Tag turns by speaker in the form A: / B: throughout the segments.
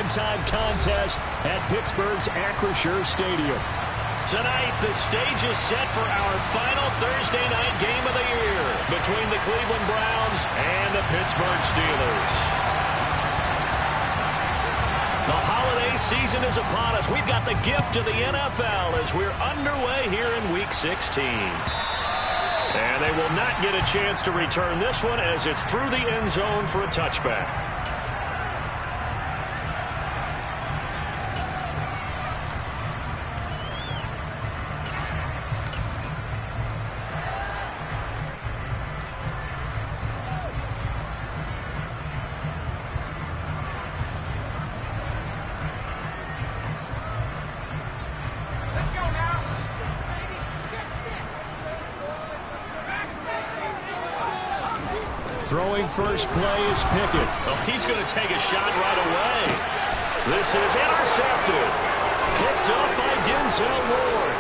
A: primetime contest at Pittsburgh's Acrisure Stadium.
B: Tonight, the stage is set for our final Thursday night game of the year between the Cleveland Browns and the Pittsburgh Steelers. The holiday season is upon us. We've got the gift of the NFL as we're underway here in Week 16. And they will not get a chance to return this one as it's through the end zone for a touchback.
A: Throwing first play is Pickett.
B: Oh, he's going to take a shot right away. This is intercepted. Picked up by Denzel Ward.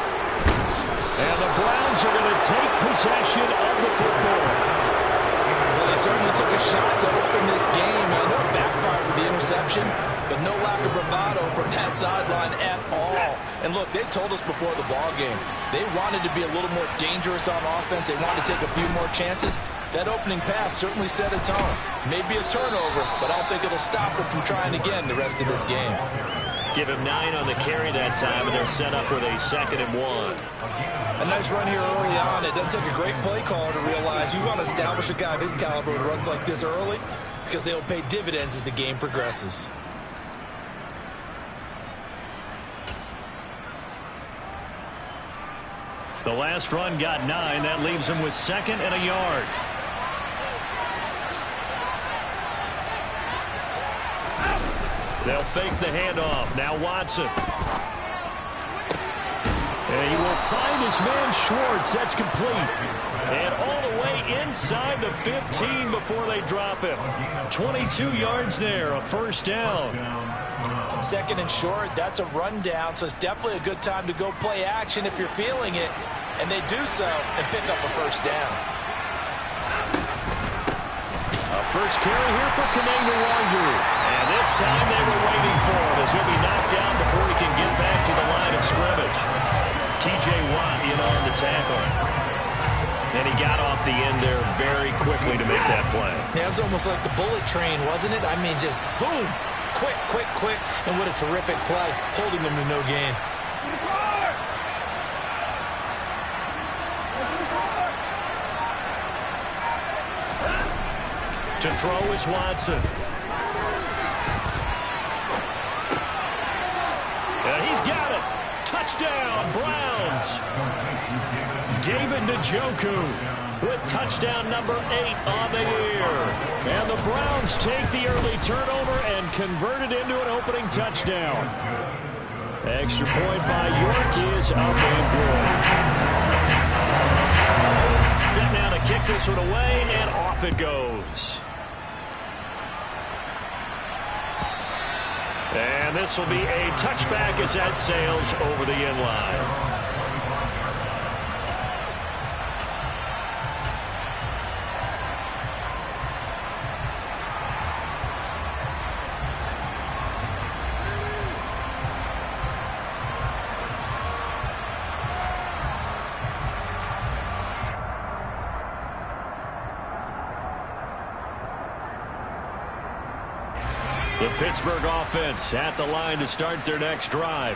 A: And the Browns are going to take possession of the football.
C: Well, they certainly took a shot to open this game. I know it backfired with the interception, but no lack of bravado from that sideline at all. And look, they told us before the ball game, they wanted to be a little more dangerous on offense. They wanted to take a few more chances. That opening pass certainly set a tone. Maybe a turnover, but I don't think it'll stop them from trying again the rest of this game.
B: Give him 9 on the carry that time, and they're set up with a 2nd and 1.
D: A nice run here early on. It doesn't take a great play caller to realize you want to establish a guy of his caliber who runs like this early because they'll pay dividends as the game progresses.
A: The last run got 9. That leaves him with 2nd and a yard. They'll fake the handoff. Now Watson. And he will find his man Schwartz. That's complete. And all the way inside the 15 before they drop him. 22 yards there, a first down.
C: 2nd and short, that's a rundown, so it's definitely a good time to go play action if you're feeling it. And they do so and pick up a first down.
A: A first carry here for Kananga Wandu.
B: And this time they were waiting for him as he'll be knocked down before he can get back to the line of scrimmage. T.J. Watt in on the tackle. And he got off the end there very quickly to make that play.
D: Yeah, it was almost like the bullet train, wasn't it? I mean, just zoom. Quick, quick, quick. And what a terrific play, holding them to no gain.
A: To throw is Watson.
B: And he's got it. Touchdown, Browns.
A: David Njoku with touchdown number 8 on the year. And the Browns take the early turnover and convert it into an opening touchdown. Extra point by York is up and good.
B: Set now to kick this one away, and off it goes. And this will be a touchback as that sails over the end line.
A: The Pittsburgh offense at the line to start their next drive.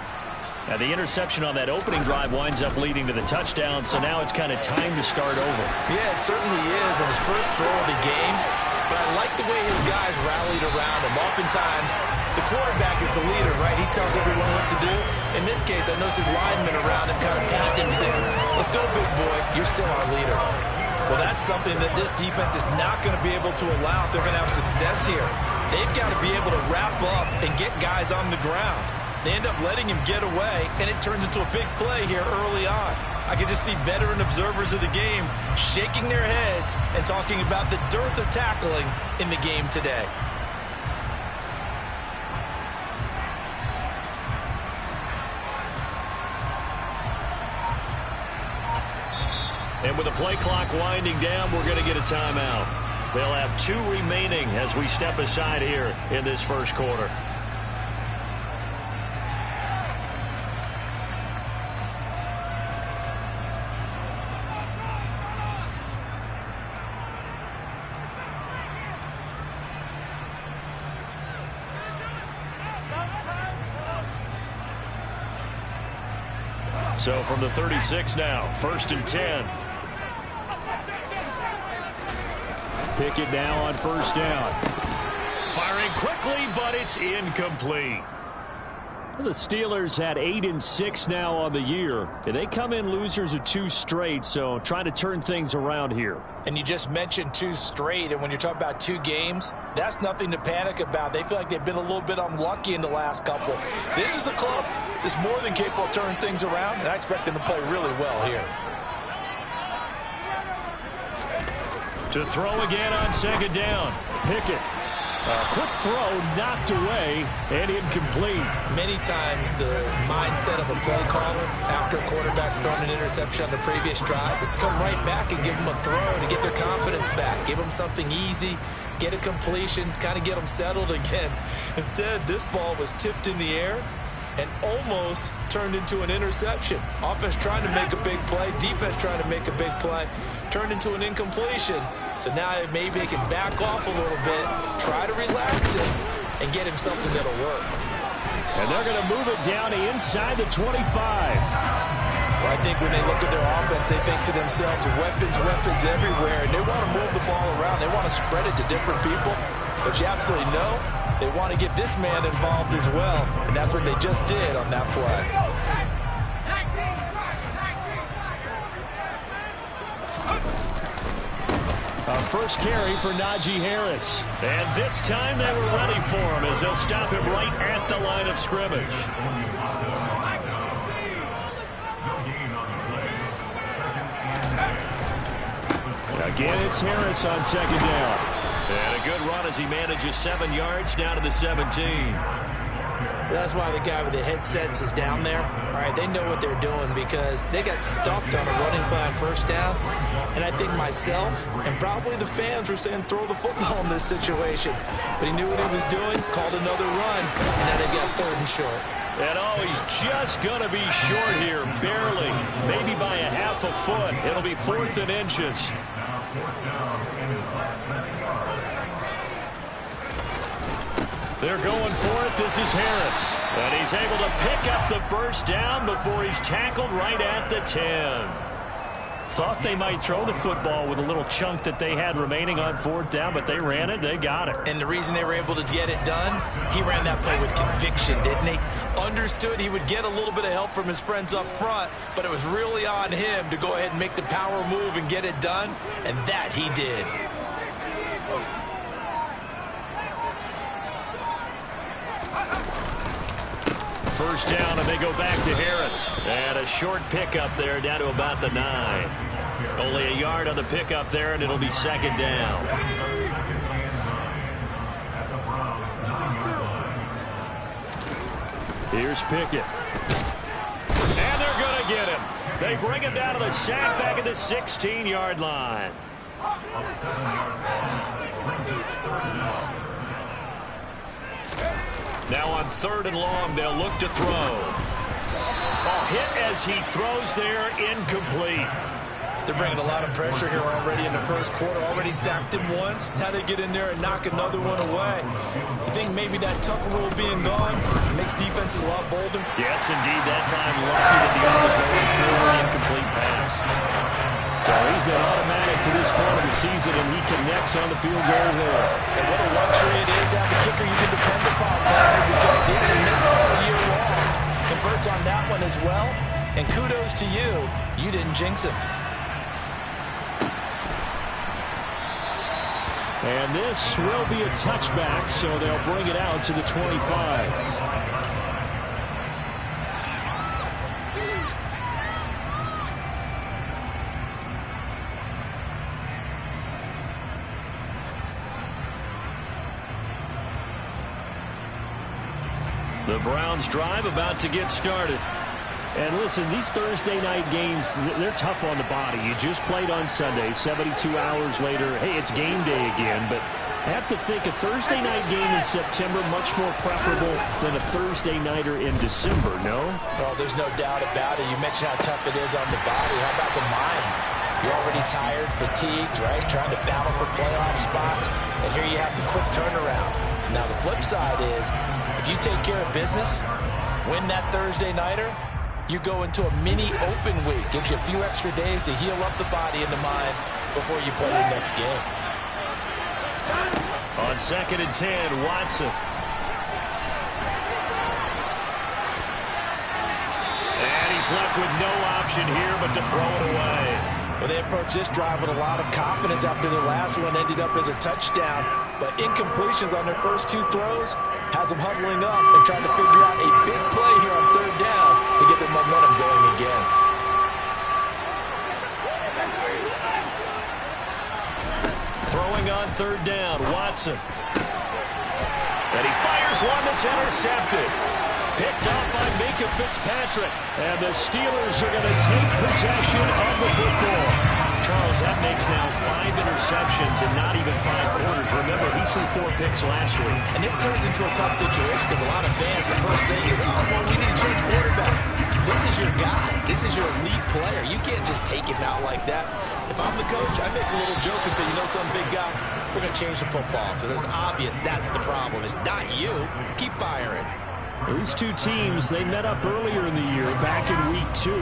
A: And the interception on that opening drive winds up leading to the touchdown, so now it's kind of time to start over.
D: Yeah, it certainly is, and his first throw of the game. But I like the way his guys rallied around him. Oftentimes, the quarterback is the leader, right? He tells everyone what to do. In this case, I noticed his linemen around him kind of patting him, saying, "Let's go, big boy. You're still our leader." Well, that's something that this defense is not going to be able to allow if they're going to have success here. They've got to be able to wrap up and get guys on the ground. They end up letting him get away, and it turns into a big play here early on. I can just see veteran observers of the game shaking their heads and talking about the dearth of tackling in the game today.
A: And with the play clock winding down, we're going to get a timeout. They'll have 2 remaining as we step aside here in this first quarter. So from the 36 now, 1st and 10. Pickett now on 1st down. Firing quickly, but it's incomplete. The Steelers had 8-6 now on the year. And they come in losers of 2 straight, so trying to turn things around here.
D: And you just mentioned 2 straight, and when you're talking about 2 games, that's nothing to panic about. They feel like they've been a little bit unlucky in the last couple. This is a club that's more than capable of turning things around, and I expect them to play really well here.
A: To throw again on 2nd down. Pickett. A quick throw knocked away and incomplete.
D: Many times the mindset of a play caller after a quarterback's thrown an interception on the previous drive is to come right back and give them a throw to get their confidence back. Give them something easy, get a completion, kind of get them settled again. Instead, this ball was tipped in the air and almost turned into an interception. Offense trying to make a big play, defense trying to make a big play, turned into an incompletion. So now maybe they can back off a little bit, try to relax him, and get him something that'll work.
A: And they're going to move it down to inside the 25.
D: Well, I think when they look at their offense, they think to themselves, weapons everywhere, and they want to move the ball around. They want to spread it to different people. But you absolutely know they want to get this man involved as well, and that's what they just did on that play.
A: A first carry for Najee Harris. And this time they were ready for him as they'll stop him right at the line of scrimmage. Again, it's Harris on 2nd down. And a good run as he manages 7 yards down to the 17.
D: That's why the guy with the headsets is down there. All right, they know what they're doing because they got stuffed on a running play on 1st down. And I think myself and probably the fans were saying throw the football in this situation. But he knew what he was doing, called another run, and now they've got 3rd and short.
A: And he's just going to be short here, barely, maybe by a half a foot. It'll be 4th and inches. They're going for it. This is Harris. And he's able to pick up the 1st down before he's tackled right at the 10. Thought they might throw the football with a little chunk that they had remaining on 4th down, but they ran it. They got it.
D: And the reason they were able to get it done, he ran that play with conviction, didn't he? Understood he would get a little bit of help from his friends up front, but it was really on him to go ahead and make the power move and get it done, and that he did.
A: First down, and they go back to Harris. And a short pickup there down to about the 9. Only a yard on the pickup there, and it'll be 2nd down. Here's Pickett. And they're going to get him. They bring him down to the sack back at the 16-yard line. Now on 3rd and long, they'll look to throw. Oh, hit as he throws there, incomplete.
D: They're bringing a lot of pressure here already in the 1st quarter. Already sacked him once. Now they get in there and knock another one away. You think maybe that Tucker rule being gone makes defenses a lot bolder?
A: Yes, indeed. That time lucky that the arm was going forward, incomplete pass. So he's been automatic to this point of the season, and he connects on the field goal there.
D: And what a luxury it is to have a kicker you can depend upon, because he hasn't missed all year long. Converts on that one as well. And kudos to you. You didn't jinx him.
A: And this will be a touchback, so they'll bring it out to the 25. The Browns drive about to get started. And listen, these Thursday night games, they're tough on the body. You just played on Sunday, 72 hours later. Hey, it's game day again, but I have to think a Thursday night game in September much more preferable than a Thursday nighter in December, no?
D: Well, there's no doubt about it. You mentioned how tough it is on the body. How about the mind? You're already tired, fatigued, right? Trying to battle for playoff spots. And here you have the quick turnaround. Now, the flip side is, if you take care of business, win that Thursday nighter, you go into a mini open week. Gives you a few extra days to heal up the body and the mind before you play your next game.
B: On 2nd and 10, Watson. And he's left with no option here but to throw it away.
D: Well, they approached this drive with a lot of confidence after their last one ended up as a touchdown. But incompletions on their first 2 throws has them huddling up and trying to figure out a big play here on 3rd down to get their momentum going again.
B: Throwing on 3rd down, Watson. And he fires one that's intercepted. Picked off by Minka Fitzpatrick.
A: And the Steelers are going to take possession of the football.
B: Charles, that makes now 5 interceptions in not even 5 quarters. Remember, he threw 4 picks last week.
D: And this turns into a tough situation because a lot of fans, the first thing is, oh, well, we need to change quarterbacks. This is your guy. This is your elite player. You can't just take him out like that. If I'm the coach, I make a little joke and say, you know, some big guy, we're going to change the football. So it's obvious that's the problem. It's not you. Keep firing.
A: These 2 teams, they met up earlier in the year, back in week 2.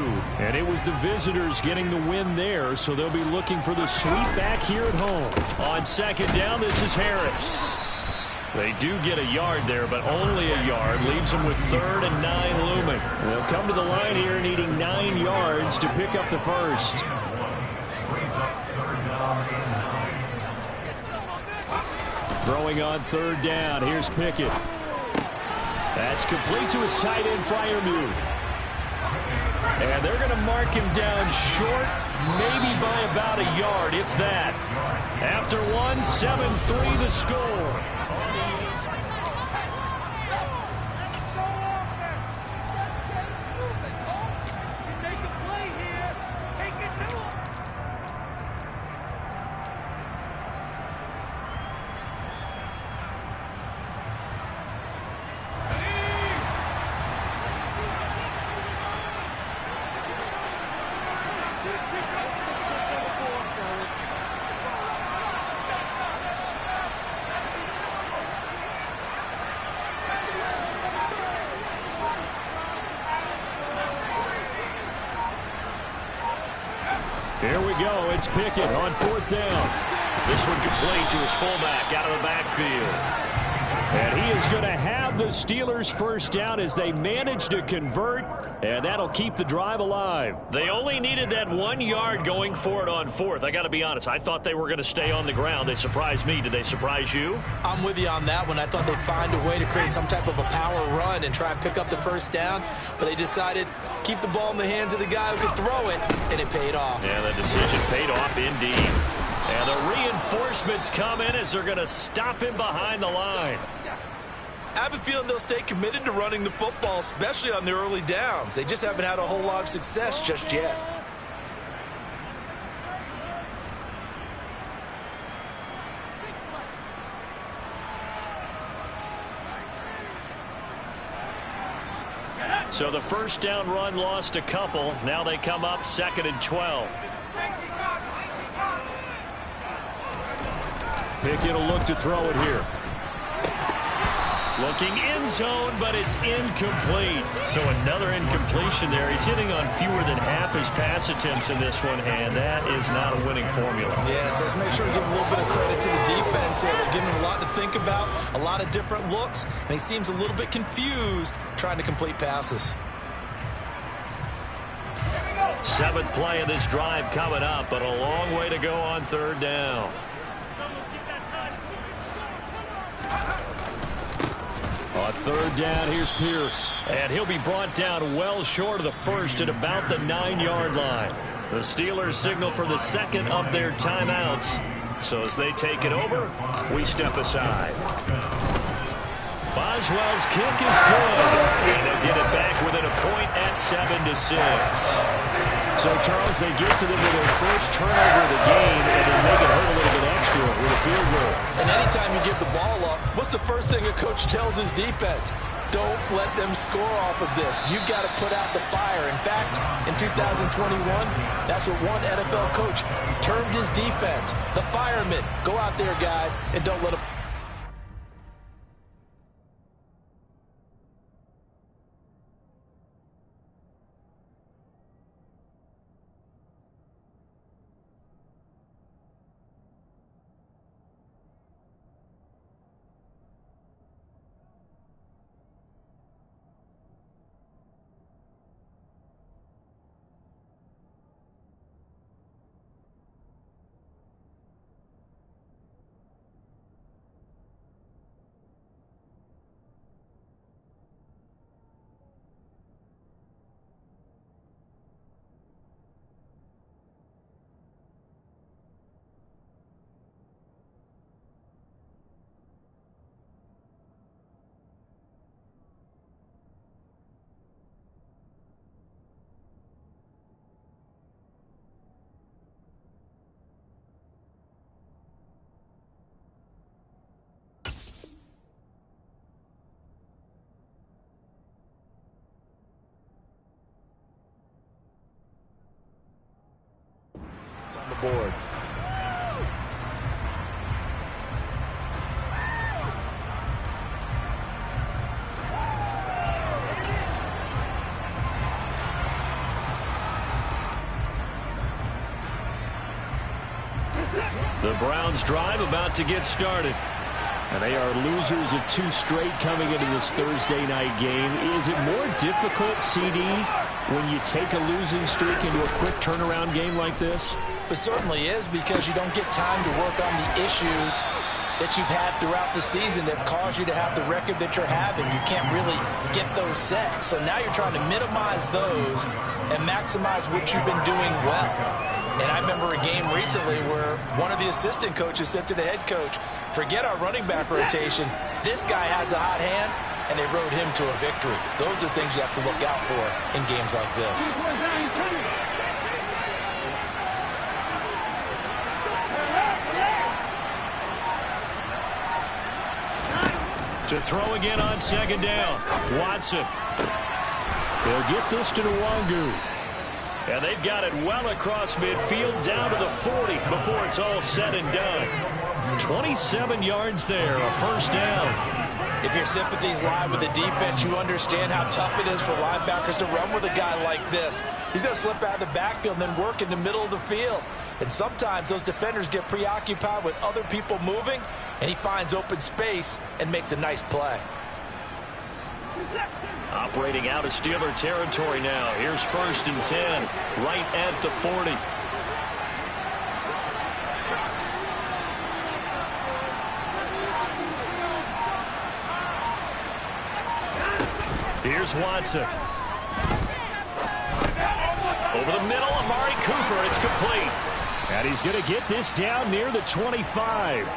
A: And it was the visitors getting the win there, so they'll be looking for the sweep back here at home.
B: On 2nd down, this is Harris. They do get a yard there, but only a yard. Leaves them with 3rd and 9 looming.
A: They'll come to the line here needing 9 yards to pick up the first. Throwing on 3rd down. Here's Pickett. That's complete to his tight end, Freiermuth. And they're going to mark him down short, maybe by about a yard, if that. After 1, 7-3 the score. Here we go. It's Pickett on 4th down.
B: This one complete to his fullback out of the backfield.
A: And he is going to have the Steelers first down as they manage to convert, and that'll keep the drive alive.
B: They only needed that 1 yard going for it on 4th. I got to be honest, I thought they were going to stay on the ground. They surprised me. Did they surprise you?
D: I'm with you on that one. I thought they'd find a way to create some type of a power run and try and pick up the first down, but they decided keep the ball in the hands of the guy who could throw it, and it paid off.
B: Yeah, the decision paid off indeed. And the reinforcements come in as they're going to stop him behind the line.
D: I have a feeling they'll stay committed to running the football, especially on the early downs. They just haven't had a whole lot of success just yet.
B: So the first down run lost a couple. Now they come up 2nd and 12.
A: Pickett will look to throw it here.
B: Looking end zone, but it's incomplete. So another incompletion there. He's hitting on fewer than half his pass attempts in this one, and that is not a winning formula.
D: Yes, let's make sure to give a little bit of credit to the defense here. They're giving him a lot to think about, a lot of different looks, and he seems a little bit confused trying to complete passes.
B: 7th play of this drive coming up, but a long way to go on 3rd down.
A: On 3rd down, here's Pierce.
B: And he'll be brought down well short of the first at about the 9-yard line. The Steelers signal for the 2nd of their timeouts. So as they take it over, we step aside. Boswell's kick is good. And they'll get it back within a point at 7-6.
A: So, Charles, they get to them with their first turnover of the game, and they make it hurt a little bit extra with a field goal.
D: And anytime you give the ball up, what's the first thing a coach tells his defense? Don't let them score off of this. You've got to put out the fire. In fact, in 2021, that's what one NFL coach termed his defense. The firemen. Go out there, guys, and don't let them... board.
A: The Browns drive about to get started. And they are losers of 2 straight coming into this Thursday night game. Is it more difficult, CD, when you take a losing streak into a quick turnaround game like this?
D: It certainly is, because you don't get time to work on the issues that you've had throughout the season that have caused you to have the record that you're having. You can't really get those set. So now you're trying to minimize those and maximize what you've been doing well. And I remember a game recently where one of the assistant coaches said to the head coach, forget our running back rotation. This guy has a hot hand, and they rode him to a victory. Those are things you have to look out for in games like this.
A: To throw again on second down. Watson. They'll get this to Nwangu.
B: And they've got it well across midfield down to the 40 before it's all said and done. 27 yards there, a first down.
D: If your sympathies lie with the defense, you understand how tough it is for linebackers to run with a guy like this. He's going to slip out of the backfield and then work in the middle of the field. And sometimes those defenders get preoccupied with other people moving, and he finds open space and makes a nice play.
B: Operating out of Steeler territory now. Here's 1st and 10, right at the 40. Here's Watson. Over the middle, Amari Cooper. It's complete.
A: And he's going to get this down near the 25.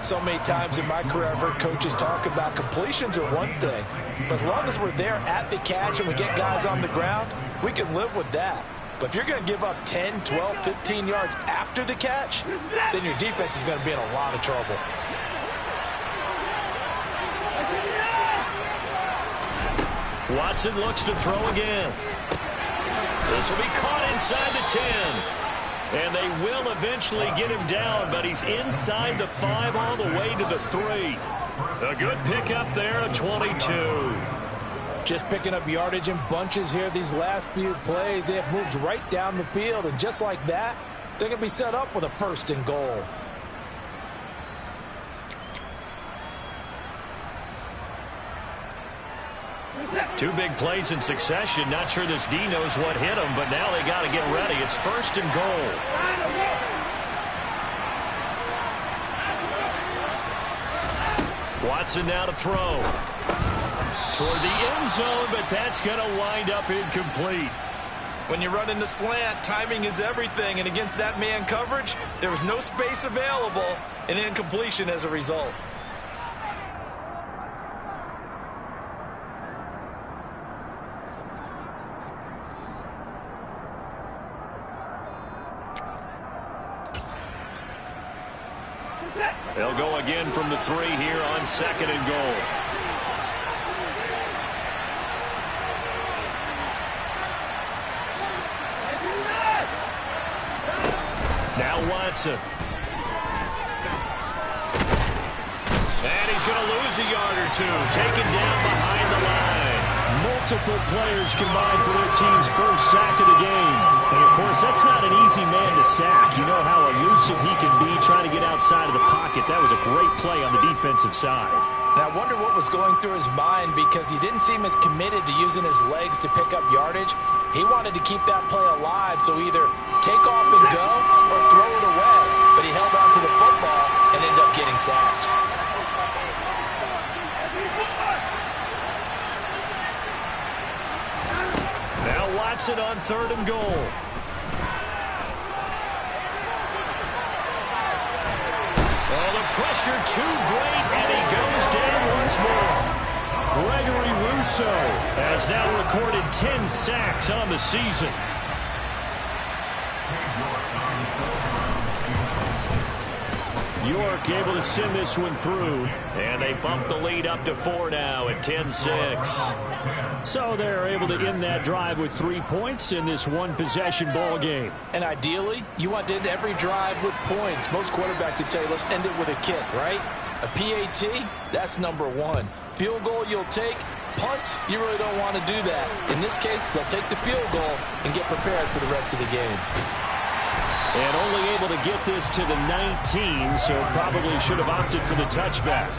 D: So many times in my career, I've heard coaches talk about completions are one thing. But as long as we're there at the catch and we get guys on the ground, we can live with that. But if you're going to give up 10, 12, 15 yards after the catch, then your defense is going to be in a lot of trouble.
B: Watson looks to throw again. This will be caught inside the 10. And they will eventually get him down, but he's inside the 5 all the way to the 3. A good pickup there, a 22.
D: Just picking up yardage in bunches here these last few plays. They have moved right down the field, and just like that, they're going to be set up with a 1st and goal.
B: Two big plays in succession. Not sure this D knows what hit him, but now they got to get ready. It's 1st and goal. Watson now to throw. Toward the end zone, but that's going to wind up incomplete.
D: When you run in the slant, timing is everything, and against that man coverage, there was no space available, and incompletion as a result.
B: They'll go again from the 3 here on 2nd and goal. Now Watson. And he's going to lose a yard or 2. Taken down behind the line.
A: Multiple players combined for their team's first sack of the game. And, of course, that's not an easy man to sack. You know how elusive he can be trying to get outside of the pocket. That was a great play on the defensive side.
D: And I wonder what was going through his mind, because he didn't seem as committed to using his legs to pick up yardage. He wanted to keep that play alive, so either take off and go or throw it away. But he held on to the football and ended up getting sacked.
B: Now Watson on 3rd and goal. Oh, the pressure too great, and he goes down once more. Gregory Rousseau has now recorded 10 sacks on the season.
A: York able to send this one through.
B: And they bump the lead up to 4 now at 10-6.
A: So they're able to end that drive with 3 points in this one-possession ball game.
C: And ideally, you want to end every drive with points. Most quarterbacks would tell you, let's end it with a kick, right? A PAT, that's number one. Field goal you'll take. Punts, you really don't want to do that. In this case, they'll take the field goal and get prepared for the rest of the game.
A: And only able to get this to the 19, so probably should have opted for the touchback.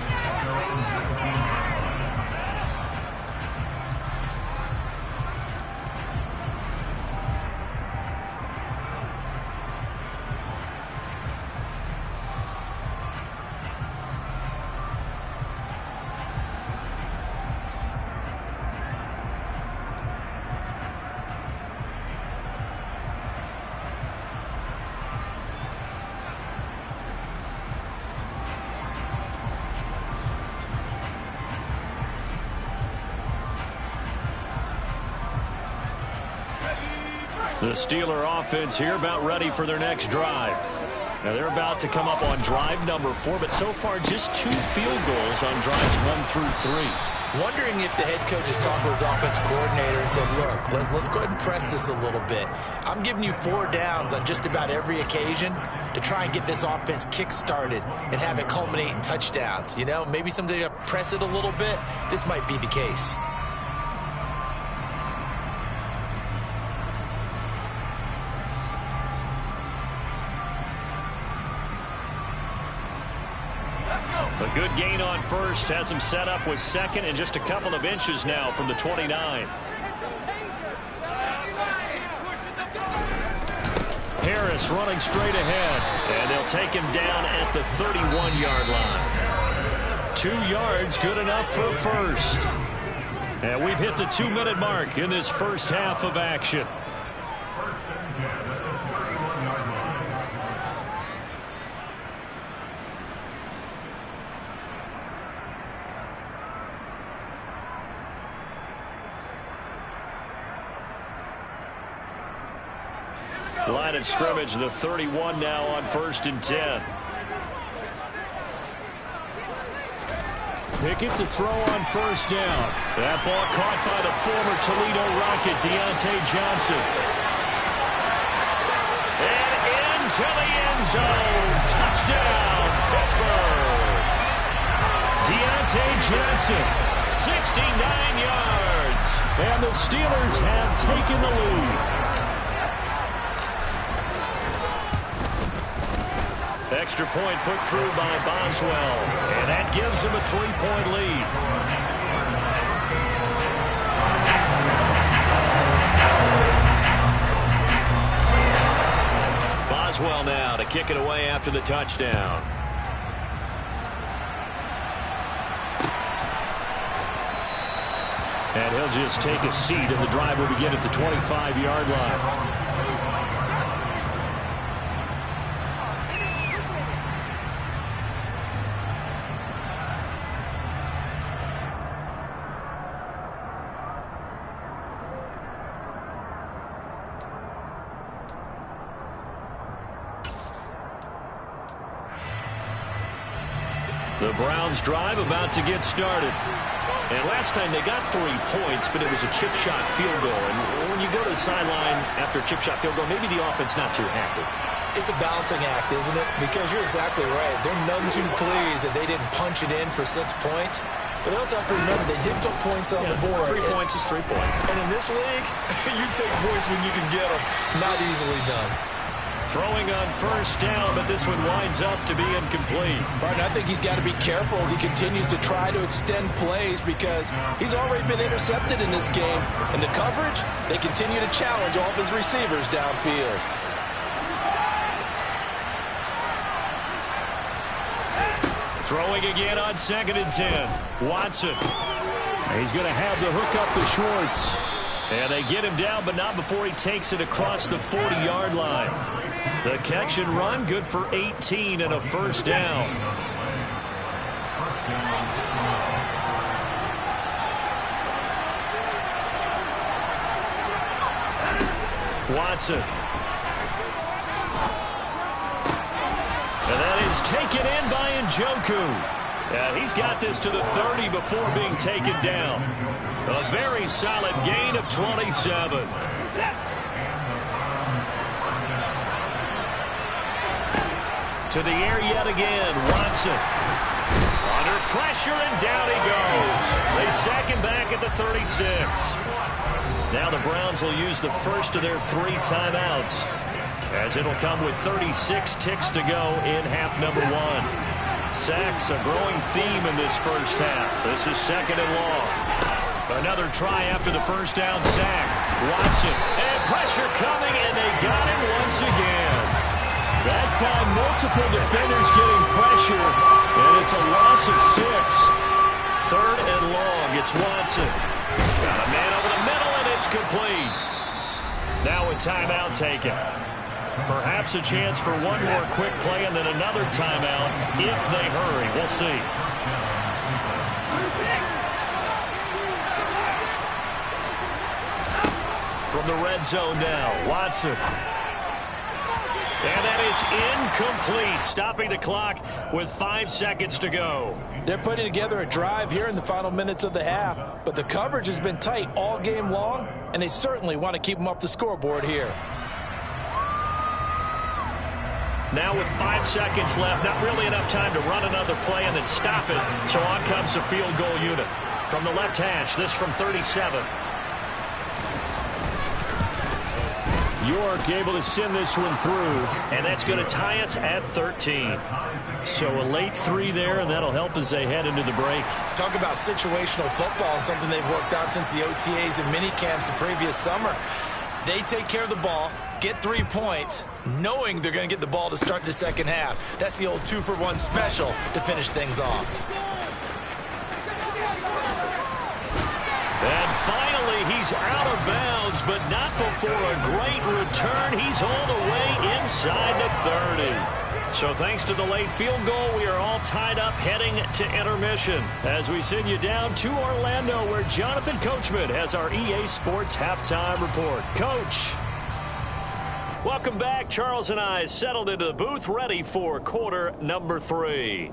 A: The Steeler offense here about ready for their next drive. Now they're about to come up on drive number 4, but so far just 2 field goals on drives 1 through 3.
C: Wondering if the head coach has talked to his offensive coordinator and said, look, let's go ahead and press this a little bit. I'm giving you 4 downs on just about every occasion to try and get this offense kick-started and have it culminate in touchdowns. You know, maybe someday to press it a little bit. This might be the case.
B: A good gain on first has him set up with second and just a couple of inches now from the 29.
A: Harris running straight ahead.
B: And they'll take him down at the 31-yard line.
A: 2 yards, good enough for a first. And we've hit the 2-minute mark in this first half of action.
B: Line of scrimmage, the 31 now on 1st and 10.
A: Pickett to throw on first down.
B: That ball caught by the former Toledo Rocket, Deontay Johnson. And into the end zone. Touchdown, Pittsburgh.
A: Deontay Johnson,
B: 69 yards.
A: and the Steelers have taken the lead.
B: Extra point put through by Boswell, and that gives him a 3-point lead. Boswell now to kick it away after the touchdown.
A: And he'll just take a seat, and the drive will begin at the 25-yard line.
B: The Browns drive about to get started. And last time they got 3 points, but it was a chip shot field goal. And when you go to the sideline after a chip shot field goal, maybe the offense not too happy.
C: It's a balancing act, isn't it? Because you're exactly right. They're none too pleased that they didn't punch it in for 6 points. But they also have to remember they did put points on the board.
B: 3 points is 3 points.
C: And in this league, you take points when you can get them. Not easily done.
B: Throwing on first down, but this one winds up to be incomplete.
C: Barton, I think he's got to be careful as he continues to try to extend plays because he's already been intercepted in this game. And the coverage, they continue to challenge all of his receivers downfield.
B: Throwing again on 2nd and 10. Watson.
A: He's going to have the hook up to Schwartz.
B: And they get him down, but not before he takes it across the 40-yard line. The catch and run, good for 18 and a first down. Watson. And that
A: is taken in by Njoku.
B: Yeah, he's got this to the 30 before being taken down. A very solid gain of 27. To the air yet again, Watson. Under pressure, and down he goes. They sack him back at the 36. Now the Browns will use the first of their 3 timeouts, as it'll come with 36 ticks to go in half number 1. Sacks, a growing theme in this first half. This is 2nd and long. Another try after the first down sack. Watson, and pressure coming, and they got him once again.
A: That time, multiple defenders getting pressure, and it's a loss of 6.
B: 3rd and long, it's Watson. Got a man over the middle, and it's complete. Now a timeout taken. Perhaps a chance for one more quick play and then another timeout if they hurry. We'll see. From the red zone now, Watson. And that is incomplete, stopping the clock with 5 seconds to go.
C: They're putting together a drive here in the final minutes of the half, but the coverage has been tight all game long, and they certainly want to keep them off the scoreboard here.
B: Now with 5 seconds left, not really enough time to run another play and then stop it, so on comes the field goal unit. From the left hash, this from 37.
A: York able to send this one through.
B: And that's going to tie us at 13.
A: So a late 3 there, and that'll help as they head into the break.
C: Talk about situational football and something they've worked out since the OTAs and mini camps the previous summer. They take care of the ball, get 3 points, knowing they're going to get the ball to start the second half. That's the old 2-for-1 special to finish things off.
B: And finally, he's out of bounds, but not before a great return. He's all the way inside the 30. So thanks to the late field goal, we are all tied up heading to intermission. As we send you down to Orlando, where Jonathan Coachman has our EA Sports halftime report. Coach. Welcome back. Charles and I settled into the booth, ready for quarter number 3.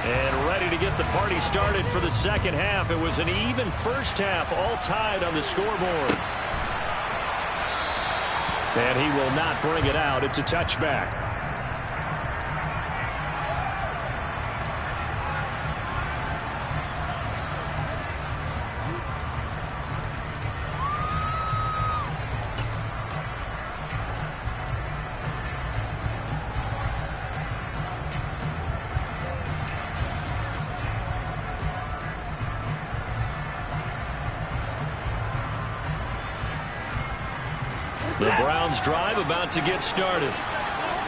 B: And ready to get the party started for the second half. It was an even first half, all tied on the scoreboard.
A: And he will not bring it out. It's a touchback.
B: The Browns drive about to get started.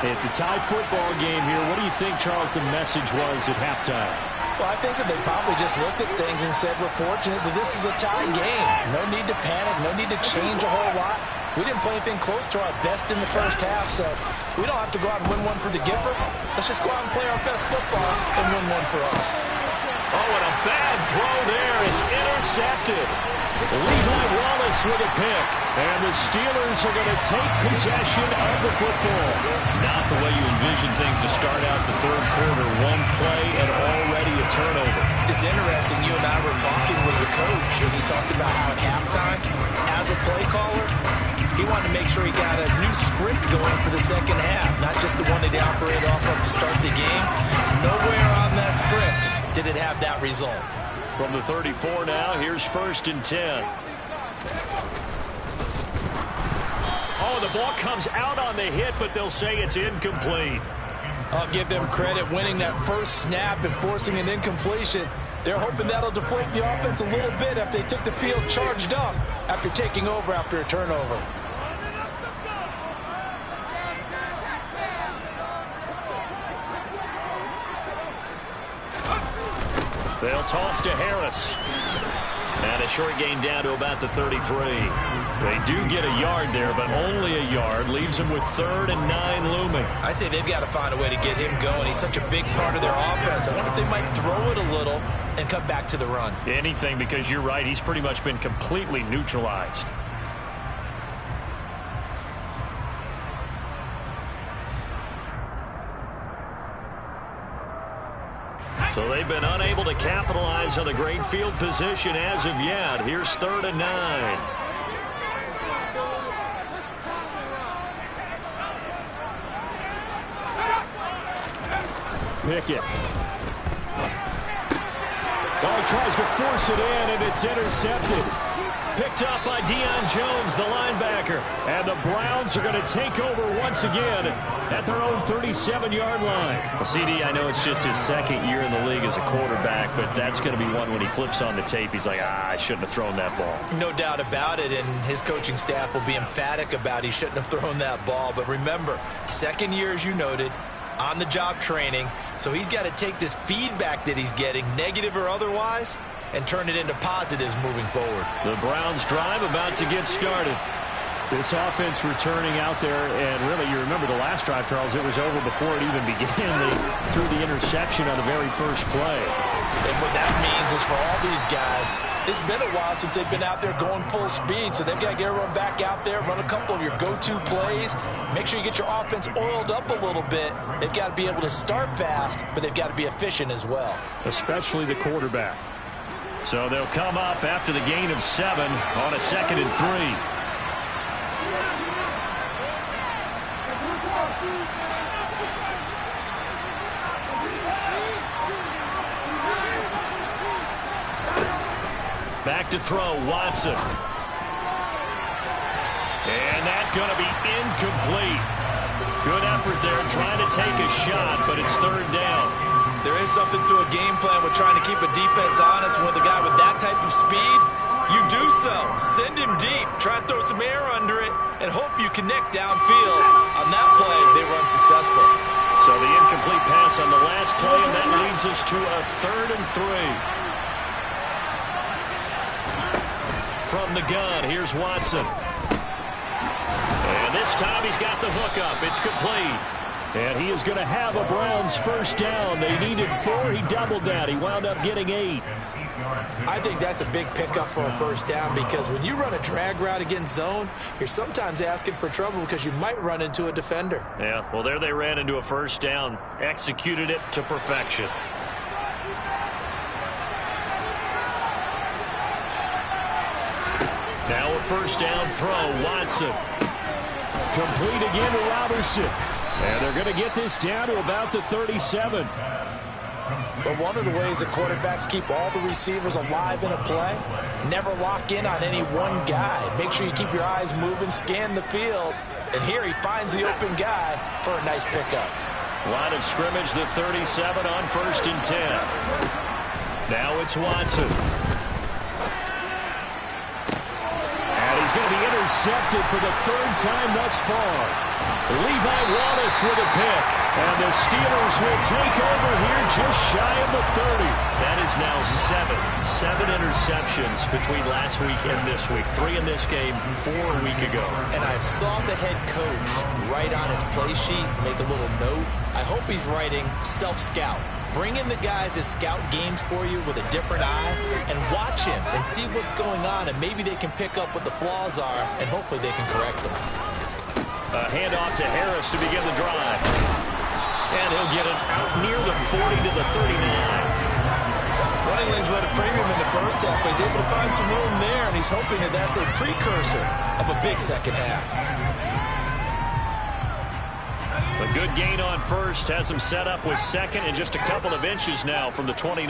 A: It's a tie football game here. What do you think, Charles, the message was at halftime?
C: Well, I think that they probably just looked at things and said, we're fortunate that this is a tie game. No need to panic. No need to change a whole lot. We didn't play anything close to our best in the first half, so we don't have to go out and win one for the Gipper. Let's just go out and play our best football and win one for us.
B: Oh, and a bad throw there. It's intercepted. Levi Wallace with a pick.
A: And the Steelers are going to take possession of the football.
B: Not the way you envision things to start out the third quarter. One play and already a turnover.
C: It's interesting. You and I were talking with the coach, and he talked about how at halftime, as a play caller, he wanted to make sure he got a new script going for the second half, not just the one that he operated off of to start the game. Nowhere on that script did it have that result.
B: From the 34 now, here's 1st and 10. Oh, the ball comes out on the hit, but they'll say it's incomplete.
C: I'll give them credit winning that first snap and forcing an incompletion. They're hoping that'll deflate the offense a little bit if they took the field charged up after taking over after a turnover.
B: They'll toss to Harris. And a short gain down to about the 33. They do get a yard there, but only a yard. Leaves them with 3rd and 9 looming.
C: I'd say they've got to find a way to get him going. He's such a big part of their offense. I wonder if they might throw it a little and cut back to the run.
A: Anything, because you're right. He's pretty much been completely neutralized.
B: So they've been unable to capitalize on the great field position as of yet. Here's 3rd and 9.
A: Pickett. Oh, he tries to force it in, and it's intercepted.
B: Picked up by Deion Jones, the linebacker.
A: And the Browns are going to take over once again at their own 37-yard line.
B: Well, CD, I know it's just his 2nd year in the league as a quarterback, but that's going to be one when he flips on the tape. He's like, I shouldn't have thrown that ball.
D: No doubt about it, and his coaching staff will be emphatic about he shouldn't have thrown that ball. But remember, 2nd year, as you noted, on-the-job training, so he's got to take this feedback that he's getting, negative or otherwise, and turn it into positives moving forward.
B: The Browns drive about to get started.
A: This offense returning out there, and really, you remember the last drive, Charles, it was over before it even began. They threw the interception on the very first play.
D: And what that means is for all these guys, it's been a while since they've been out there going full speed, so they've got to get everyone back out there, run a couple of your go-to plays, make sure you get your offense oiled up a little bit. They've got to be able to start fast, but they've got to be efficient as well.
A: Especially the quarterback.
B: So they'll come up after the gain of 7 on a 2nd and 3. Back to throw, Watson. And that's going to be incomplete. Good effort there trying to take a shot, but it's 3rd down.
D: There is something to a game plan with trying to keep a defense honest. With a guy with that type of speed, you do so. Send him deep. Try and throw some air under it and hope you connect downfield. On that play, they run successful.
B: So the incomplete pass on the last play, and that leads us to a 3rd and 3. From the gun, here's Watson. And this time he's got the hook up. It's complete.
A: And he is going to have a Browns first down. They needed 4. He doubled that. He wound up getting 8.
D: I think that's a big pickup for a first down, because when you run a drag route against zone, you're sometimes asking for trouble because you might run into a defender.
B: Yeah, well, there they ran into a first down. Executed it to perfection. Now a first down throw, Watson.
A: Complete again to Robertson. And they're going to get this down to about the 37.
D: But one of the ways that quarterbacks keep all the receivers alive in a play, never lock in on any one guy. Make sure you keep your eyes moving, scan the field. And here he finds the open guy for a nice pickup.
B: Line of scrimmage, the 37 on 1st and 10. Now it's Watson.
A: He's going to be intercepted for the 3rd time thus far. Levi Wallace with a pick. And the Steelers will take over here just shy of the 30.
B: That is now 7 interceptions between last week and this week. 3 in this game, 4 a week ago.
D: And I saw the head coach write on his play sheet, make a little note. I hope he's writing self-scout. Bring in the guys that scout games for you with a different eye and watch him and see what's going on, and maybe they can pick up what the flaws are, and hopefully they can correct them.
B: A handoff to Harris to begin the drive. And he'll get it out near the 40 to the 39.
D: Running lanes read a premium in the first half, but he's able to find some room there, and he's hoping that that's a precursor of a big second half.
B: A good gain on first has him set up with 2nd and just a couple of inches now from the 29.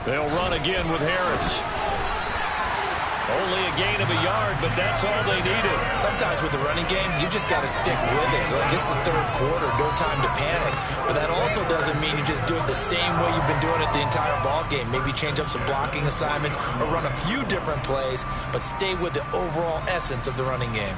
B: They'll run again with Harris. Only a gain of a yard, but that's all they needed.
D: Sometimes with the running game, you just got to stick with it. Like, it's the 3rd quarter, no time to panic. But that also doesn't mean you just do it the same way you've been doing it the entire ball game. Maybe change up some blocking assignments or run a few different plays, but stay with the overall essence of the running game.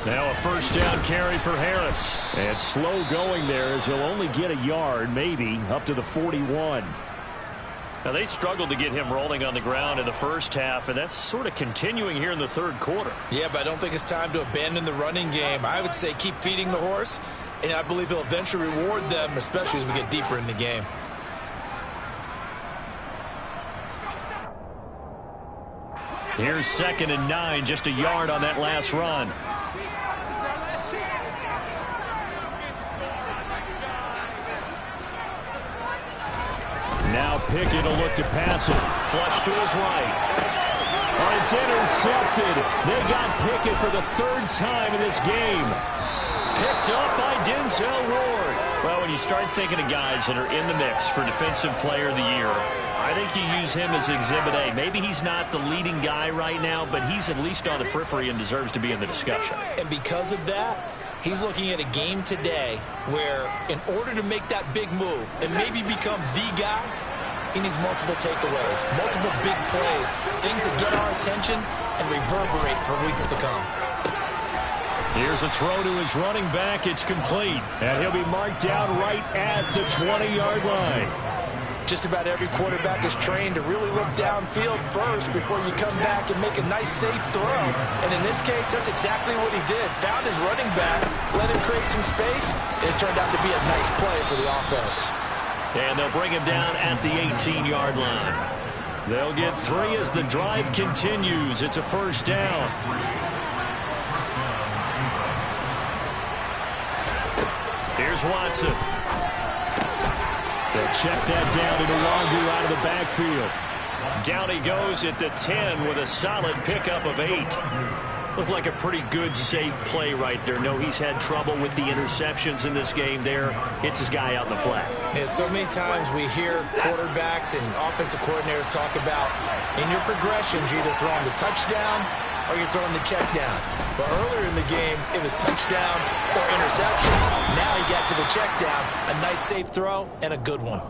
A: Now a first down carry for Harris. And slow going there as he'll only get a yard, maybe, up to the 41.
B: Now, they struggled to get him rolling on the ground in the first half, and that's sort of continuing here in the 3rd quarter.
D: Yeah, but I don't think it's time to abandon the running game. I would say keep feeding the horse And I believe he'll eventually reward them, especially as we get deeper in the game.
A: Here's 2nd and 9, just a yard on that last run. Now Pickett will look to pass it. Flush to his right. Oh, it's intercepted. They got Pickett for the 3rd time in this game. Picked up by Denzel Ward. Well, when you start thinking of guys that are in the mix for Defensive Player of the Year, I think you use him as Exhibit A. Maybe he's not the leading guy right now, but he's at least on the periphery and deserves to be in the discussion.
D: And because of that, he's looking at a game today where in order to make that big move and maybe become the guy, he needs multiple takeaways, multiple big plays, things that get our attention and reverberate for weeks to come.
A: Here's a throw to his running back. It's complete. And he'll be marked down right at the 20-yard line.
C: Just about every quarterback is trained to really look downfield first before you come back and make a nice, safe throw. And in this case, that's exactly what he did. Found his running back, let him create some space, and it turned out to be a nice play for the offense.
A: And they'll bring him down at the 18-yard line. They'll get 3 as the drive continues. It's a 1st down. Here's Watson. They'll check that down to Nwangwu out of the backfield. Down he goes at the 10 with a solid pickup of 8. Looked like a pretty good, safe play right there. No, he's had trouble with the interceptions in this game there. Hits his guy out in the flat.
D: Yeah, so many times we hear quarterbacks and offensive coordinators talk about in your progressions, you're either throwing the touchdown or you're throwing the check down. But earlier in the game, it was touchdown or interception. Now he got to the check down, a nice safe throw, and a good one.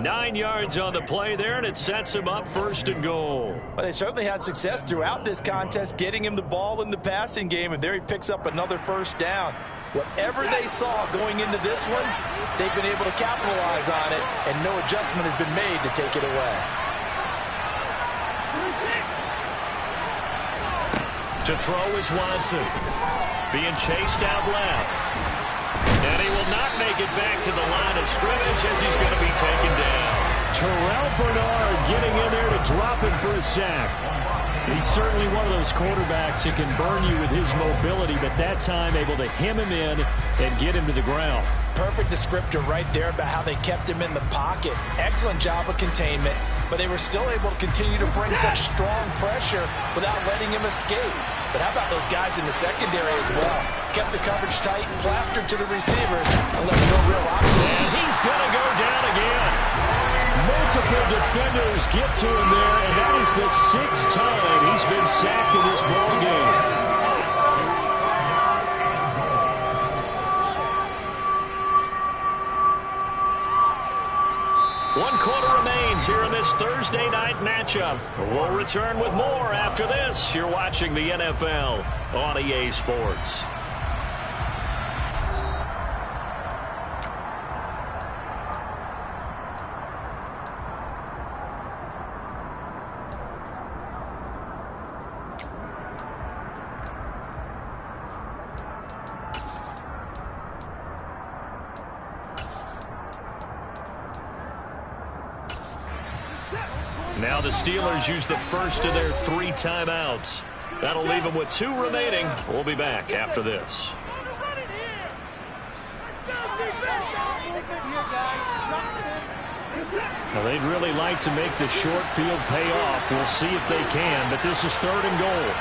A: 9 yards on the play there, and it sets him up 1st and goal.
C: Well, they certainly had success throughout this contest, getting him the ball in the passing game, and there he picks up another 1st down. Whatever they saw going into this one, they've been able to capitalize on it, and no adjustment has been made to take it away.
A: To throw is Watson. Being chased out left. And he will not make it back to the line of scrimmage as he's going to be taken down. Terrell Bernard getting in there to drop him for a sack. He's certainly one of those quarterbacks that can burn you with his mobility, but that time able to hem him in and get him to the ground.
C: Perfect descriptor right there about how they kept him in the pocket. Excellent job of containment, but they were still able to continue to bring such strong pressure without letting him escape. But how about those guys in the secondary as well? Kept the coverage tight, plastered to the receivers, and left no real option.
A: And he's going to go down again. Multiple defenders get to him there, and that is the 6th time he's been sacked in this ballgame. One quarter remains here in this Thursday night matchup. We'll return with more after this. You're watching the NFL on EA Sports. Now the Steelers use the first of their 3 timeouts. That'll leave them with 2 remaining. We'll be back after this. Now they'd really like to make the short field pay off. We'll see if they can, but this is 3rd and goal.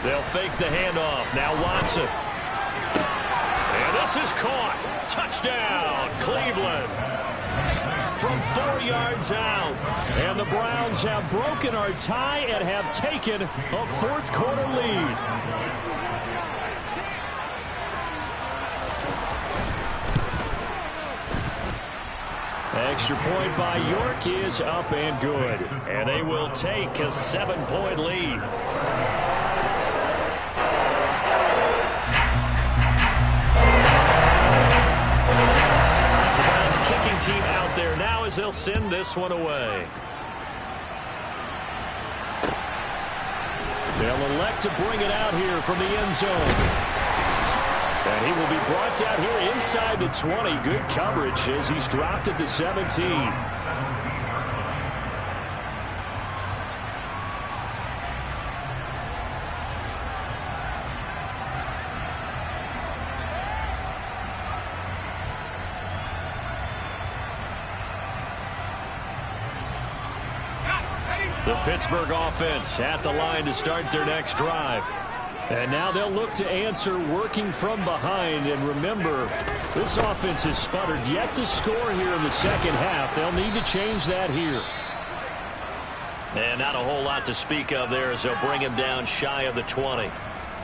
A: They'll fake the handoff. Now Watson. And this is caught. Touchdown, Cleveland. From 4 yards out. And the Browns have broken our tie and have taken a 4th quarter lead. Extra point by York is up and good. And they will take a 7-point lead.
B: as they'll send this one away. They'll elect to bring it out here from the end zone. And he will be brought down here inside the 20. Good coverage as he's dropped at the 17. The Pittsburgh offense at the line to start their next drive. And now they'll look to answer working from behind. And remember, this offense has sputtered yet to score here in the second half. They'll need to change that here. And not a whole lot to speak of there as they'll bring him down shy of the 20.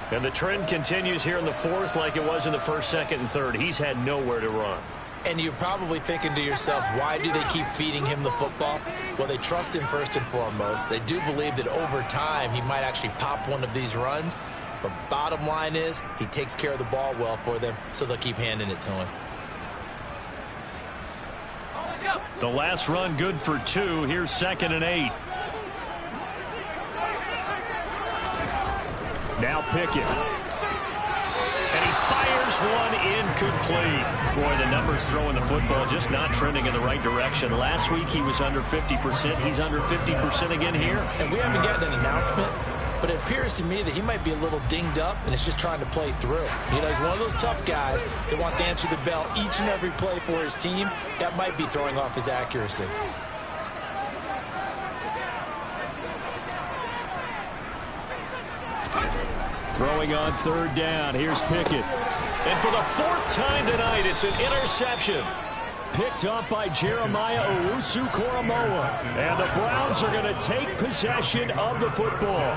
B: And the trend continues here in the fourth like it was in the first, second, and third. He's had nowhere to run.
D: And you're probably thinking to yourself, why do they keep feeding him the football? Well, they trust him first and foremost. They do believe that over time he might actually pop one of these runs. But bottom line is, he takes care of the ball well for them, so they'll keep handing it to him.
B: The last run good for 2. Here's 2nd and 8. Now Pickett. And he fires one incomplete. Boy, the numbers throwing the football just not trending in the right direction. Last week he was under 50%. He's under 50% again here.
D: And we haven't gotten an announcement, but it appears to me that he might be a little dinged up and is just trying to play through. You know, he's one of those tough guys that wants to answer the bell each and every play for his team. That might be throwing off his accuracy.
A: Throwing on 3rd down. Here's Pickett.
B: And for the 4th time tonight, it's an interception.
A: Picked up by Jeremiah Owusu-Koramoah. And the Browns are going to take possession of the football.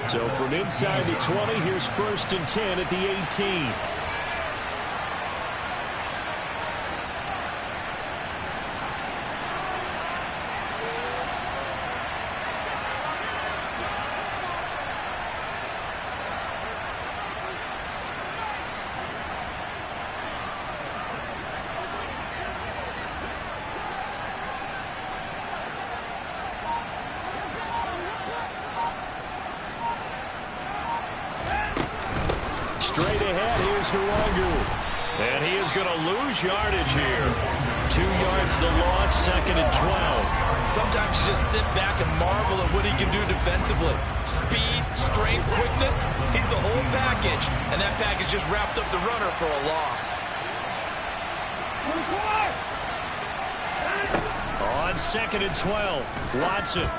A: So from inside the 20, here's 1st and 10 at the 18. Straight ahead, here's Nwangu.
B: And he is going to lose yardage here. 2 yards the loss, 2nd and 12.
D: Sometimes you just sit back and marvel at what he can do defensively. Speed, strength, quickness, he's the whole package. And that package just wrapped up the runner for a loss.
B: On 2nd and 12, Watson.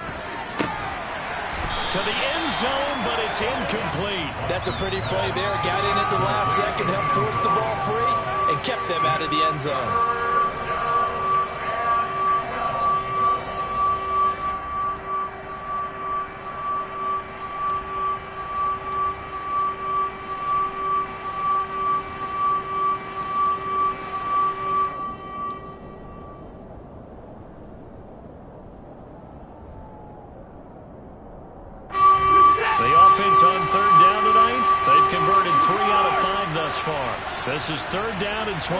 B: To the end zone, but it's incomplete.
D: That's a pretty play there. Got in at the last second, helped force the ball free, and kept them out of the end zone.
B: On 3rd down tonight, they've converted 3 out of 5 thus far. This is 3rd down and 12.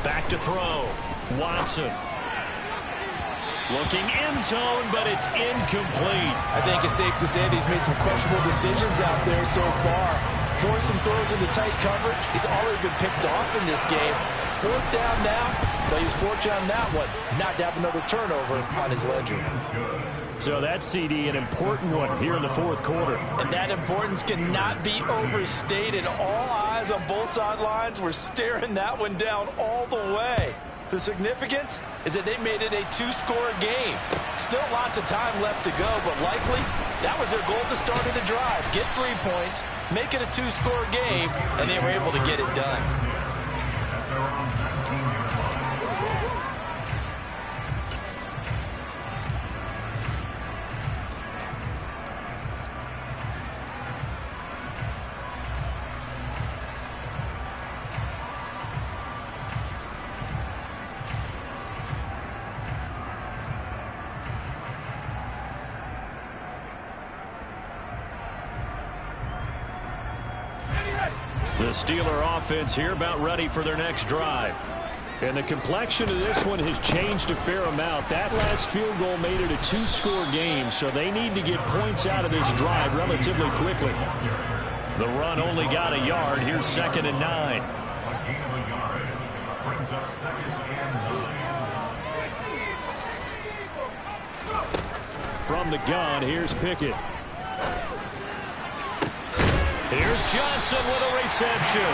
B: Back to throw. Watson. Looking end zone, but it's incomplete.
D: I think it's safe to say that he's made some questionable decisions out there so far. Forced some throws into tight coverage. He's already been picked off in this game. 4th down now. But he's fortunate on that one, not to have another turnover on his ledger.
A: So that CD, an important one here in the 4th quarter.
D: And that importance cannot be overstated. All eyes on both sidelines were staring that one down all the way. The significance is that they made it a 2-score game. Still lots of time left to go, but likely that was their goal at the start of the drive. Get 3 points, make it a 2-score game, and they were able to get it done.
B: The Steeler offense here about ready for their next drive.
A: And the complexion of this one has changed a fair amount. That last field goal made it a two-score game, so they need to get points out of this drive relatively quickly.
B: The run only got a yard. Here's 2nd and 9.
A: From the gun, here's Pickett.
B: Here's Johnson with a reception.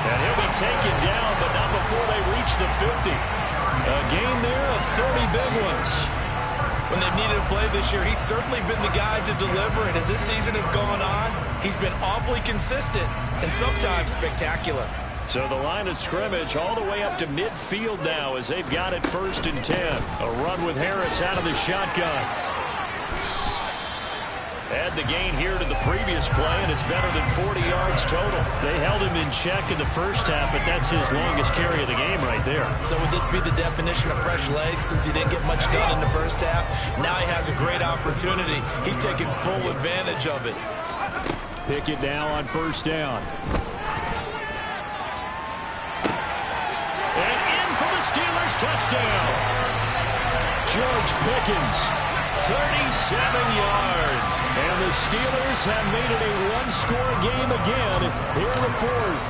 B: And he'll be taken down, but not before they reach the 50. A gain there of 30 big ones.
D: When they've needed a play this year, he's certainly been the guy to deliver. And as this season has gone on, he's been awfully consistent and sometimes spectacular.
B: So the line of scrimmage all the way up to midfield now as they've got it 1st and 10. A run with Harris out of the shotgun. Add the gain here to the previous play, and it's better than 40 yards total. They held him in check in the first half, but that's his longest carry of the game right there.
D: So would this be the definition of fresh legs since he didn't get much done in the first half? Now he has a great opportunity. He's taking full advantage of it.
A: Pickett now on 1st down.
B: And in for the Steelers touchdown.
A: George Pickens.
B: 37 yards.
A: And the Steelers have made it a one-score game again here in the 4th.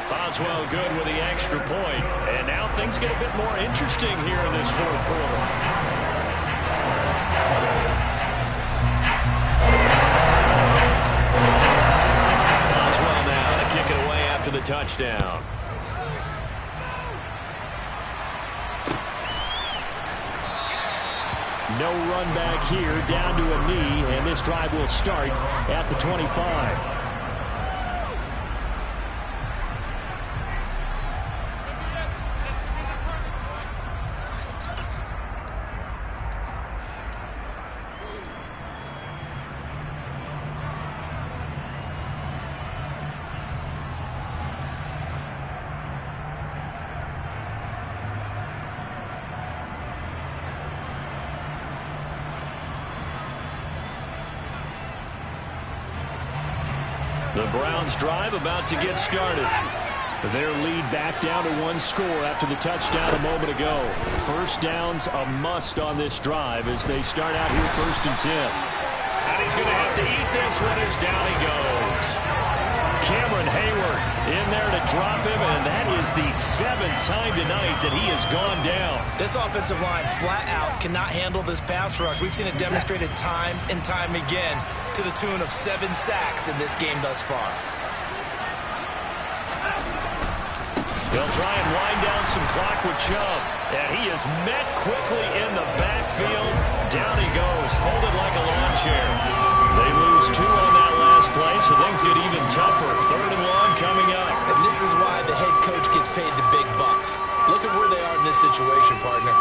B: Boswell good with the extra point. And now things get a bit more interesting here in this 4th quarter. Boswell now to kick it away after the touchdown.
A: No run back here, down to a knee, and this drive will start at the 25.
B: The Browns drive about to get started.
A: Their lead back down to 1 score after the touchdown a moment ago. 1st down's a must on this drive as they start out here 1st and 10.
B: And he's going to have to eat this one as down he goes. Cameron Hayward in there to drop him, and that is the 7th time tonight that he has gone down.
D: This offensive line flat out cannot handle this pass rush. We've seen it demonstrated time and time again to the tune of 7 sacks in this game thus far.
B: They'll try and wind down some clock with Chubb. And he is met quickly in the backfield. Down he goes, folded like a lawn chair. They lose 2 on that last play, so things get even tougher. 3rd and long coming up.
D: And this is why the head coach gets paid the big bucks. Look at where they are in this situation, partner.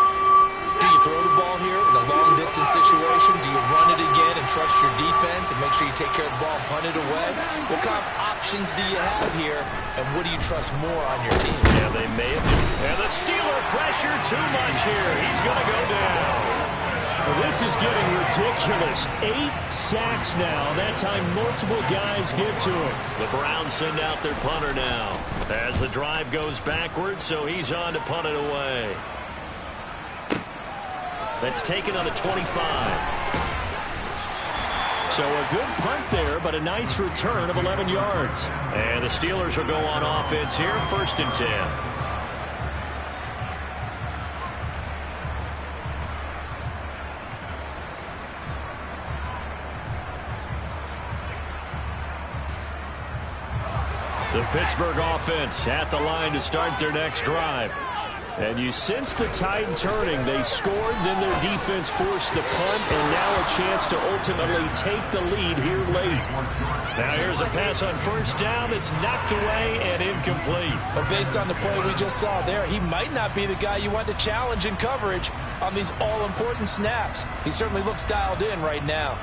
D: Do you throw the ball here in a long-distance situation? Do you run it again and trust your defense and make sure you take care of the ball and punt it away? What kind of options do you have here, and what do you trust more on your team?
B: Yeah, they may have done. And the Steeler pressure too much here. He's going to go down.
A: Well, this is getting ridiculous. 8 sacks now. That time multiple guys get to him.
B: The Browns send out their punter now as the drive goes backwards, so he's on to punt it away. That's taken on the 25.
A: So a good punt there, but a nice return of 11 yards.
B: And the Steelers will go on offense here, 1st and 10. The Pittsburgh offense at the line to start their next drive.
A: And you sense the tide turning. They scored, then their defense forced the punt, and now a chance to ultimately take the lead here late.
B: Now here's a pass on 1st down. It's knocked away and incomplete.
D: But based on the play we just saw there, he might not be the guy you want to challenge in coverage on these all-important snaps. He certainly looks dialed in right now.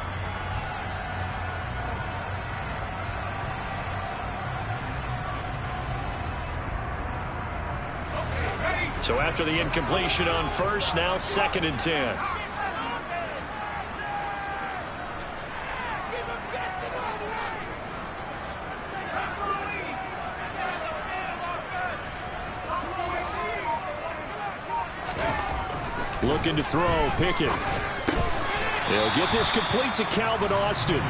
B: So after the incompletion on 1st, now 2nd and 10.
A: Looking to throw, Pickett. They'll get this complete to Calvin Austin.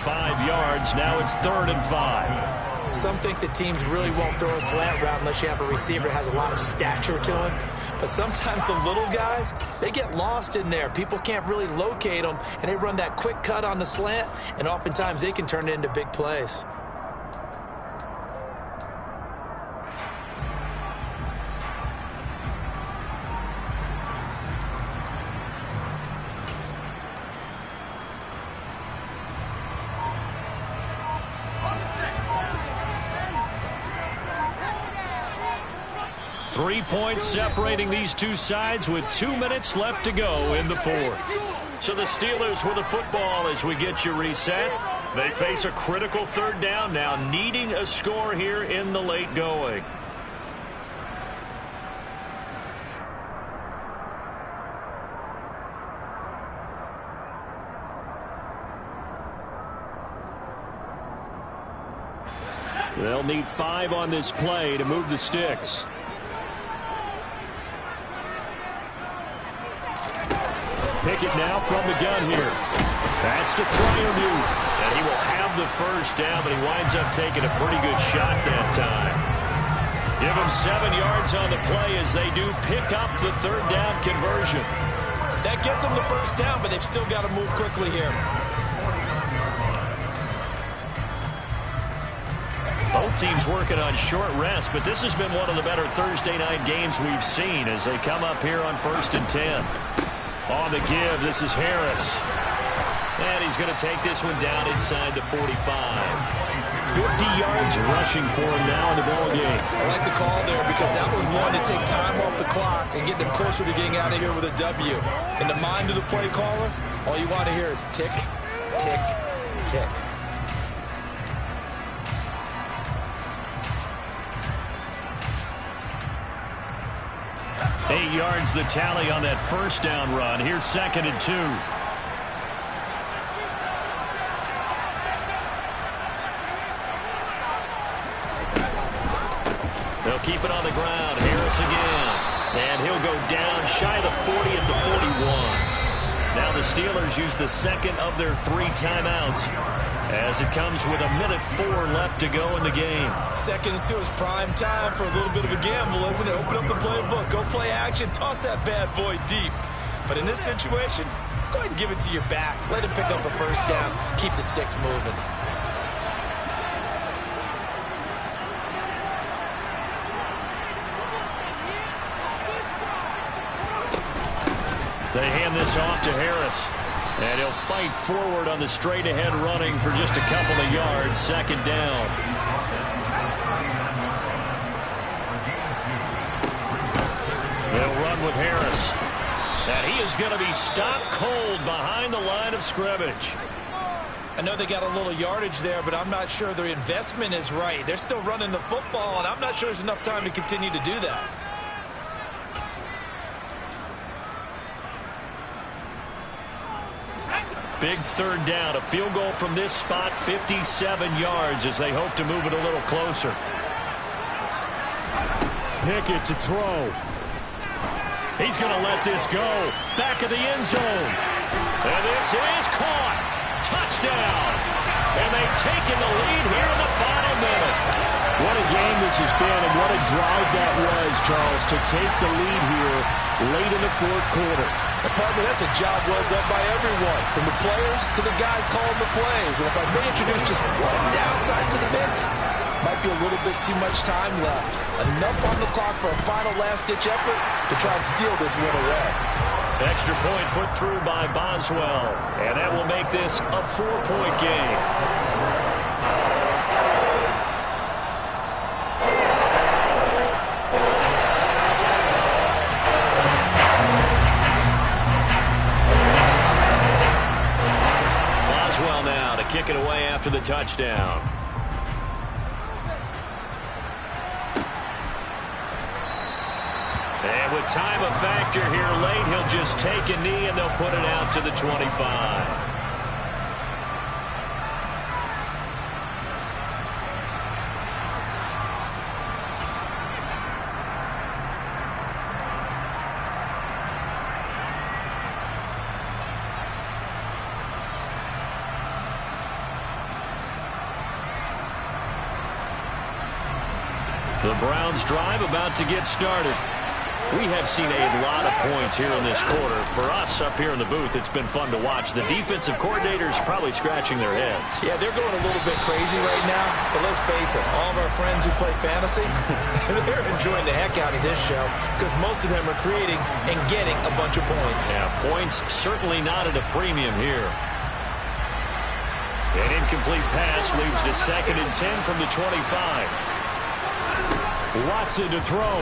A: 5 yards, now it's 3rd and 5.
D: Some think that teams really won't throw a slant route unless you have a receiver that has a lot of stature to him. But sometimes the little guys, they get lost in there. People can't really locate them, and they run that quick cut on the slant, and oftentimes they can turn it into big plays.
A: Three points separating these two sides with 2 minutes left to go in the fourth.
B: So the Steelers with the football as we get you reset. They face a critical 3rd down now, needing a score here in the late going.
A: They'll need 5 on this play to move the sticks. Pickett now from the gun here. That's to Freiermuth.
B: And he will have the first down, but he winds up taking a pretty good shot that time. Give him 7 yards on the play as they do pick up the 3rd down conversion.
D: That gets them the first down, but they've still got to move quickly here.
B: Both teams working on short rest, but this has been one of the better Thursday night games we've seen as they come up here on 1st and 10. On the give, this is Harris. And he's going to take this one down inside the 45.
A: 50 yards rushing for him now in the ball game.
D: I like the call there because that was one to take time off the clock and get them closer to getting out of here with a W. In the mind of the play caller, all you want to hear is tick, tick, tick.
A: Eight yards the tally on that first down run. Here's 2nd and 2.
B: They'll keep it on the ground. Harris again. And he'll go down shy of the 40 at the 41. Now the Steelers use the 2nd of their 3 timeouts as it comes with 1:04 left to go in the game.
D: 2nd and 2 is prime time for a little bit of a gamble, isn't it? Open up the playbook, go play action, toss that bad boy deep. But in this situation, go ahead and give it to your back. Let him pick up a first down. Keep the sticks moving.
A: They hand this off to Harris. And he'll fight forward on the straight-ahead running for just a couple of yards. 2nd down. They'll run with Harris. And he is going to be stopped cold behind the line of scrimmage.
D: I know they got a little yardage there, but I'm not sure their investment is right. They're still running the football, and I'm not sure there's enough time to continue to do that.
A: Big 3rd down. A field goal from this spot, 57 yards as they hope to move it a little closer. Pickett to throw. He's going to let this go. Back of the end zone. And this is caught. Touchdown. And they've taken the lead here in the final minute. What a game this has been, and what a drive that was, Charles, to take the lead here late in the 4th quarter.
C: Partner, that's a job well done by everyone, from the players to the guys calling the plays. And if I may introduce just one downside to the mix, might be a little bit too much time left. Enough on the clock for a final last-ditch effort to try and steal this one away.
B: Extra point put through by Boswell. And that will make this a 4-point game. Kick it away after the touchdown. And with time a factor here late, he'll just take a knee and they'll put it out to the 25.
A: The Browns drive about to get started. We have seen a lot of points here in this quarter. For us up here in the booth, it's been fun to watch. The defensive coordinators probably scratching their heads.
D: Yeah, they're going a little bit crazy right now. But let's face it, all of our friends who play fantasy, they're enjoying the heck out of this show because most of them are creating and getting a bunch of points.
A: Yeah, points certainly not at a premium here. An incomplete pass leads to 2nd and 10 from the 25. Watson to throw.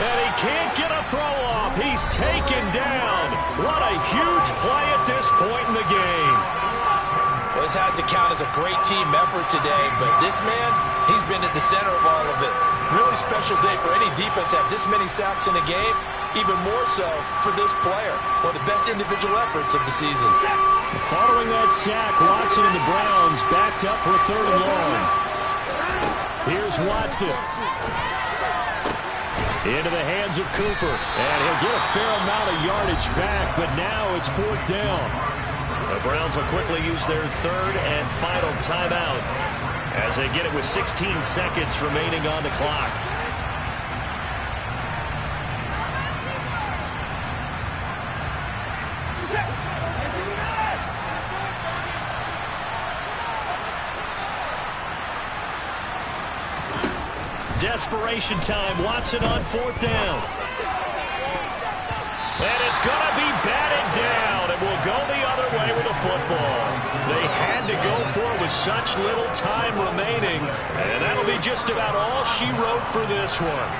A: And he can't get a throw off. He's taken down. What a huge play at this point in the game.
D: Well, this has to count as a great team effort today, but this man, he's been at the center of all of it. Really special day for any defense to have this many sacks in a game, even more so for this player. One of the best individual efforts of the season.
A: Following that sack, Watson and the Browns backed up for a 3rd and long. Here's Watson. Into the hands of Cooper. And he'll get a fair amount of yardage back, but now it's 4th down. The Browns will quickly use their 3rd and final timeout as they get it with 16 seconds remaining on the clock. Desperation time. Watson on 4th down. And it's going to be batted down. It will go the other way with the football. They had to go for it with such little time remaining. And that'll be just about all she wrote for this one.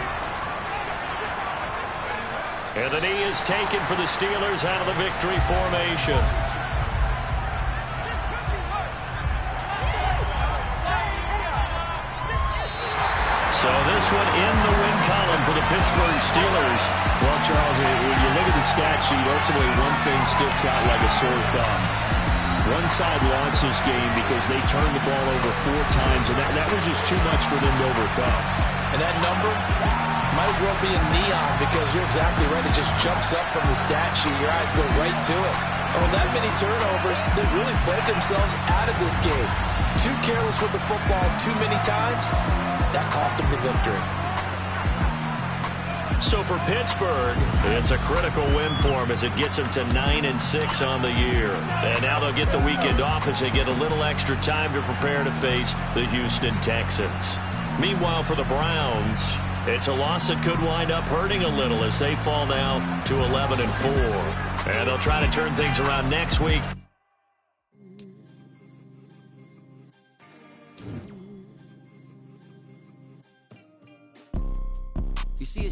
A: And the knee is taken for the Steelers out of the victory formation. So this one in the win column for the Pittsburgh Steelers.
E: Well, Charles, when you look at the stat sheet, ultimately one thing sticks out like a sore thumb. One side lost this game because they turned the ball over 4 times, and that was just too much for them to overcome.
D: And that number might as well be in neon because you're exactly right. It just jumps up from the stat sheet. Your eyes go right to it. Oh, that many turnovers, they really played themselves out of this game. Too careless with the football too many times. That cost them the victory.
A: So for Pittsburgh, it's a critical win for them as it gets them to 9-6 on the year. And now they'll get the weekend off as they get a little extra time to prepare to face the Houston Texans. Meanwhile, for the Browns, it's a loss that could wind up hurting a little as they fall now to 11-4. And they'll try to turn things around next week.
F: You see a